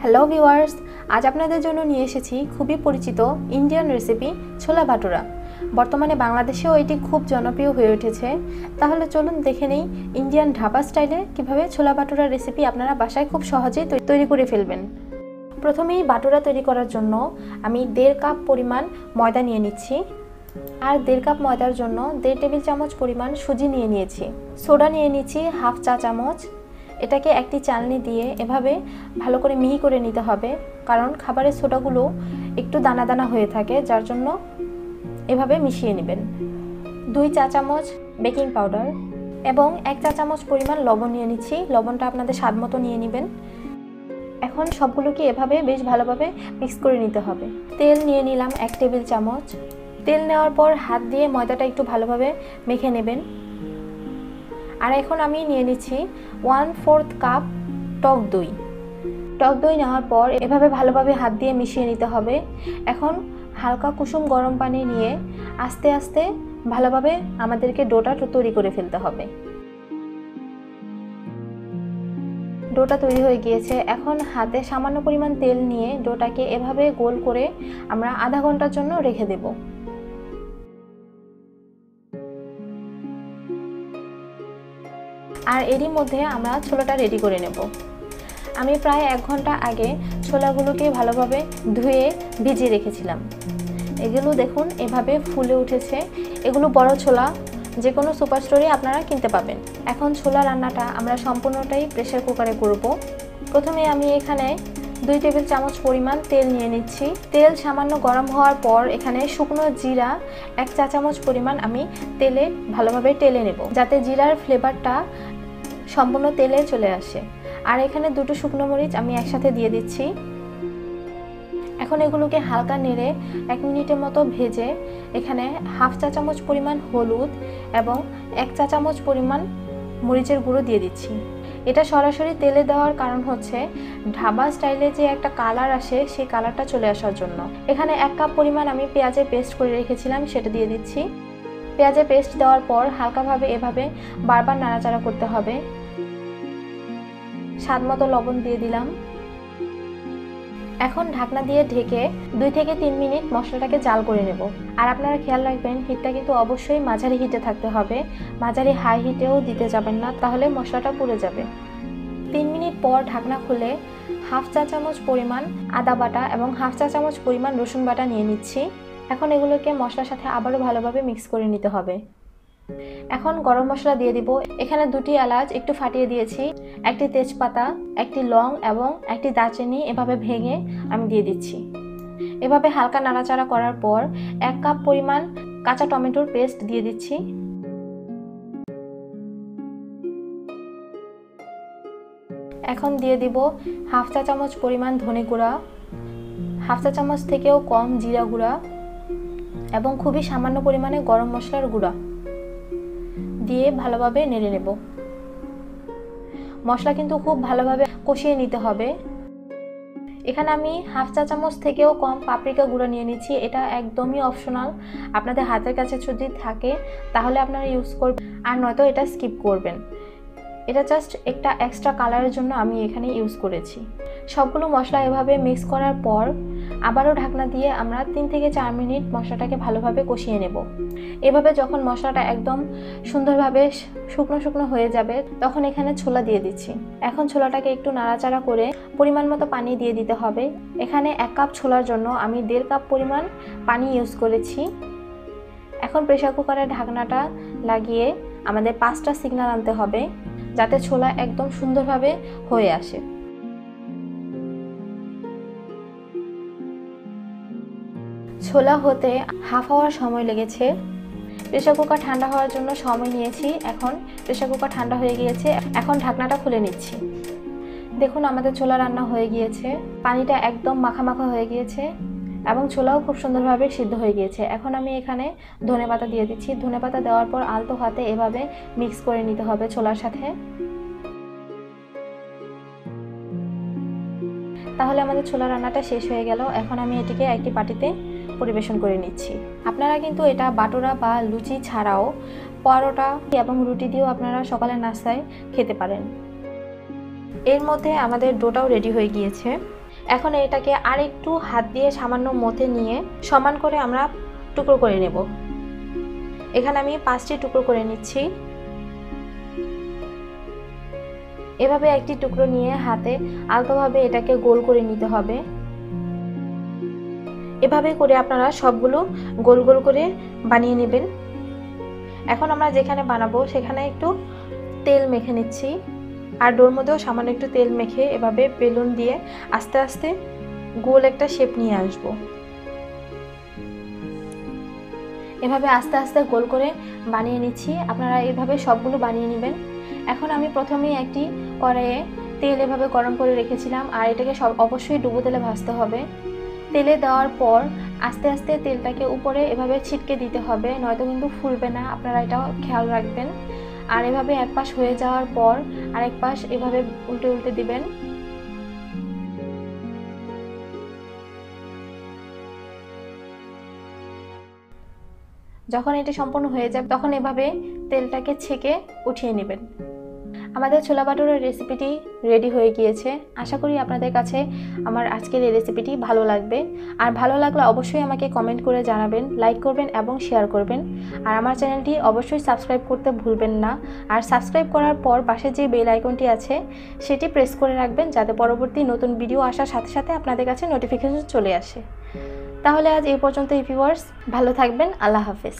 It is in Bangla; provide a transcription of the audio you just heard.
হ্যালো ভিউয়ার্স, আজ আপনাদের জন্য নিয়ে এসেছি খুবই পরিচিত ইন্ডিয়ান রেসিপি ছোলা ভাটুরা। বর্তমানে বাংলাদেশেও এটি খুব জনপ্রিয় হয়ে উঠেছে। তাহলে চলুন দেখে নেই ইন্ডিয়ান ঢাবা স্টাইলে কিভাবে ছোলা ভাটুরা রেসিপি আপনারা বাসায় খুব সহজেই তৈরি করে ফেলবেন। প্রথমেই ভাটুরা তৈরি করার জন্য আমি 1.5 কাপ পরিমাণ ময়দা নিয়ে নিচ্ছি, আর 1.5 কাপ ময়দার জন্য 1.5 টেবিল চামচ পরিমাণ সুজি নিয়ে নিয়েছি। সোডা নিয়ে নিচ্ছি 1/2 চা চামচ। এটাকে একটি চালনি দিয়ে এভাবে ভালো করে মিহি করে নিতে হবে, কারণ খাবারের সোডাগুলো একটু দানা দানা হয়ে থাকে, যার জন্য এভাবে মিশিয়ে নেবেন। 2 চা চামচ বেকিং পাউডার এবং 1 চা চামচ পরিমাণ লবণ নিয়ে নিচ্ছি। লবণটা আপনাদের স্বাদ মতো নিয়ে নেবেন। এখন সবগুলোকে এভাবে বেশ ভালোভাবে মিক্স করে নিতে হবে। তেল নিয়ে নিলাম 1 টেবিল চামচ। তেল নেওয়ার পর হাত দিয়ে ময়দাটা একটু ভালোভাবে মেখে নেবেন। আর এখন আমি নিয়ে নিচ্ছি 1/4 কাপ টক দই। টক দই নেওয়ার পর এভাবে ভালোভাবে হাত দিয়ে মিশিয়ে নিতে হবে। এখন হালকা কুসুম গরম পানি নিয়ে আস্তে আস্তে ভালোভাবে আমাদেরকে ডোটা তৈরি করে ফেলতে হবে। ডোটা তৈরি হয়ে গিয়েছে। এখন হাতে সামান্য পরিমাণ তেল নিয়ে ডোটাকে এভাবে গোল করে আমরা আধা ঘন্টার জন্য রেখে দেব। আর এরই মধ্যে আমরা ছোলাটা রেডি করে নেব। আমি প্রায় 1 ঘন্টা আগে ছোলাগুলোকে ভালোভাবে ধুয়ে ভিজিয়ে রেখেছিলাম। এগুলো দেখুন এভাবে ফুলে উঠেছে। এগুলো বড় ছোলা, যে কোনো সুপার স্টোরে আপনারা কিনতে পাবেন। এখন ছোলা রান্নাটা আমরা সম্পূর্ণটাই প্রেসার কুকারে করব। প্রথমে আমি এখানে 2 টেবিল চামচ পরিমাণ তেল নিয়ে নিচ্ছি। তেল সামান্য গরম হওয়ার পর এখানে শুকনো জিরা 1 চা চামচ পরিমাণ আমি তেলে ভালোভাবে টেলে নেব, যাতে জিরার ফ্লেভারটা সম্পূর্ণ তেলে চলে আসে। আর এখানে 2টো শুকনো মরিচ আমি একসাথে দিয়ে দিচ্ছি। এখন এগুলোকে হালকা নেড়ে 1 মিনিটের মতো ভেজে এখানে 1/2 চা চামচ পরিমাণ হলুদ এবং 1 চা চামচ পরিমাণ মরিচের গুঁড়ো দিয়ে দিচ্ছি। এটা সরাসরি তেলে দেওয়ার কারণ হচ্ছে ঢাবা স্টাইলে যে একটা কালার আসে, সেই কালারটা চলে আসার জন্য। এখানে 1 কাপ পরিমাণ আমি পেঁয়াজের পেস্ট করে রেখেছিলাম, সেটা দিয়ে দিচ্ছি। পেঁয়াজের পেস্ট দেওয়ার পর হালকাভাবে এভাবে বারবার নাড়াচাড়া করতে হবে। স্বাদ মতো লবণ দিয়ে দিলাম। এখন ঢাকনা দিয়ে ঢেকে 2 থেকে 3 মিনিট মশলাটাকে জাল করে নেব। আর আপনারা খেয়াল রাখবেন, হিটটা কিন্তু অবশ্যই মাঝারি হিটে থাকতে হবে। মাঝারি হাই হিটেও দিতে যাবেন না, তাহলে মশলাটা পুড়ে যাবে। 3 মিনিট পর ঢাকনা খুলে 1/2 চা চামচ পরিমাণ আদা বাটা এবং 1/2 চা চামচ পরিমাণ রসুন বাটা নিয়ে নিচ্ছি। এখন এগুলোকে মশলার সাথে আবারও ভালোভাবে মিক্স করে নিতে হবে। এখন গরম মশলা দিয়ে দিব। এখানে 2টি এলাচ একটু ফাটিয়ে দিয়েছি, 1টি তেজপাতা, 1টি লং এবং 1টি দারচিনি এভাবে ভেঙে আমি দিয়ে দিচ্ছি। এভাবে হালকা নাড়াচাড়া করার পর 1 কাপ পরিমাণ কাঁচা টমেটোর পেস্ট দিয়ে দিচ্ছি। এখন দিয়ে দিব 1/2 চা চামচ পরিমাণ ধনে গুঁড়া, 1/2 চা চামচ থেকেও কম জিরা গুঁড়া এবং খুবই সামান্য পরিমাণে গরম মশলার গুঁড়া দিয়ে ভালোভাবে নেড়ে নেব। মশলা কিন্তু খুব ভালোভাবে কষিয়ে নিতে হবে। এখানে আমি 1/2 চা চামচ থেকেও কম পাপরিকা গুঁড়া নিয়ে নিচ্ছি। এটা একদমই অপশনাল, আপনাদের হাতের কাছে যদি থাকে তাহলে আপনারা ইউজ করবেন, আর নয়তো এটা স্কিপ করবেন। এটা জাস্ট একটা এক্সট্রা কালারের জন্য আমি এখানে ইউজ করেছি। সবগুলো মশলা এভাবে মিক্স করার পর আবারও ঢাকনা দিয়ে আমরা 3 থেকে 4 মিনিট মশলাটাকে ভালোভাবে কষিয়ে নেব। এভাবে যখন মশলাটা একদম সুন্দরভাবে শুকনো শুকনো হয়ে যাবে, তখন এখানে ছোলা দিয়ে দিচ্ছি। এখন ছোলাটাকে একটু নাড়াচাড়া করে পরিমাণ মতো পানি দিয়ে দিতে হবে। এখানে 1 কাপ ছোলার জন্য আমি 1.5 কাপ পরিমাণ পানি ইউজ করেছি। এখন প্রেসার কুকারের ঢাকনাটা লাগিয়ে আমাদের 5টা সিগন্যাল আনতে হবে, যাতে ছোলা একদম সুন্দরভাবে হয়ে আসে। ছোলা হতে হাফ আওয়ার সময় লেগেছে। প্রেসার কুকার ঠান্ডা হওয়ার জন্য সময় নিয়েছি। এখন প্রেসার কুকার ঠান্ডা হয়ে গিয়েছে। এখন ঢাকনাটা খুলে নিচ্ছি। দেখুন আমাদের ছোলা রান্না হয়ে গিয়েছে। পানিটা একদম মাখা মাখা হয়ে গিয়েছে এবং ছোলাও খুব সুন্দরভাবে সিদ্ধ হয়ে গিয়েছে। এখন আমি এখানে ধনেপাতা দিয়ে দিচ্ছি। ধনেপাতা দেওয়ার পর আলতো হাতে এভাবে মিক্স করে নিতে হবে ছোলার সাথে। তাহলে আমাদের ছোলা রান্নাটা শেষ হয়ে গেল। এখন আমি এটিকে একটি বাটিতে পরিবেশন করে নিচ্ছি। আপনারা কিন্তু এটা বাটুরা বা লুচি ছাড়াও পরোটা এবং রুটি দিয়েও আপনারা সকালের নাস্তায় খেতে পারেন। এর মধ্যে আমাদের ডোটাও রেডি হয়ে গিয়েছে। এখন এটাকে আর একটু হাত দিয়ে সামান্য মথে নিয়ে সমান করে আমরা টুকরো করে নেব। এখানে আমি 5টি টুকরো করে নিচ্ছি। এভাবে একটি টুকরো নিয়ে হাতে আলতোভাবে এটাকে গোল করে নিতে হবে। এভাবে করে আপনারা সবগুলো গোল গোল করে বানিয়ে নেবেন। এখন আমরা যেখানে বানাবো সেখানে একটু তেল মেখে নিচ্ছি, আর ডোর মধ্যেও সামান্য একটু তেল মেখে এভাবে বেলুন দিয়ে আস্তে আস্তে গোল একটা শেপ নিয়ে আসব। এভাবে আস্তে আস্তে গোল করে বানিয়ে নিচ্ছি। আপনারা এভাবে সবগুলো বানিয়ে নেবেন। এখন আমি প্রথমেই একটি কড়াইয়ে তেল এভাবে গরম করে রেখেছিলাম, আর এটাকে অবশ্যই ডুবো তেলে ভাজতে হবে। তেলে দেওয়ার পর আস্তে আস্তে তেলটাকে উপরে এভাবে ছিটকে দিতে হবে, নয়তো কিন্তু ফুলবে না, আপনারা এটাও খেয়াল রাখবেন। আর এভাবে এক পাশ হয়ে যাওয়ার পর আরেক পাশ এভাবে উল্টে উল্টে দিবেন। যখন এটি সম্পূর্ণ হয়ে যাবে তখন এভাবে তেলটাকে ছেঁকে উঠিয়ে নেবেন। আমাদের ছোলা ভাটুরের রেসিপিটি রেডি হয়ে গিয়েছে। আশা করি আপনাদের কাছে আমার আজকের এই রেসিপিটি ভালো লাগবে। আর ভালো লাগলে অবশ্যই আমাকে কমেন্ট করে জানাবেন, লাইক করবেন এবং শেয়ার করবেন। আর আমার চ্যানেলটি অবশ্যই সাবস্ক্রাইব করতে ভুলবেন না। আর সাবস্ক্রাইব করার পর পাশে যে বেল আইকনটি আছে সেটি প্রেস করে রাখবেন, যাতে পরবর্তী নতুন ভিডিও আসার সাথে সাথে আপনাদের কাছে নোটিফিকেশন চলে আসে। তাহলে আজ এই পর্যন্তই ভিউয়ার্স, ভালো থাকবেন। আল্লাহ হাফেজ।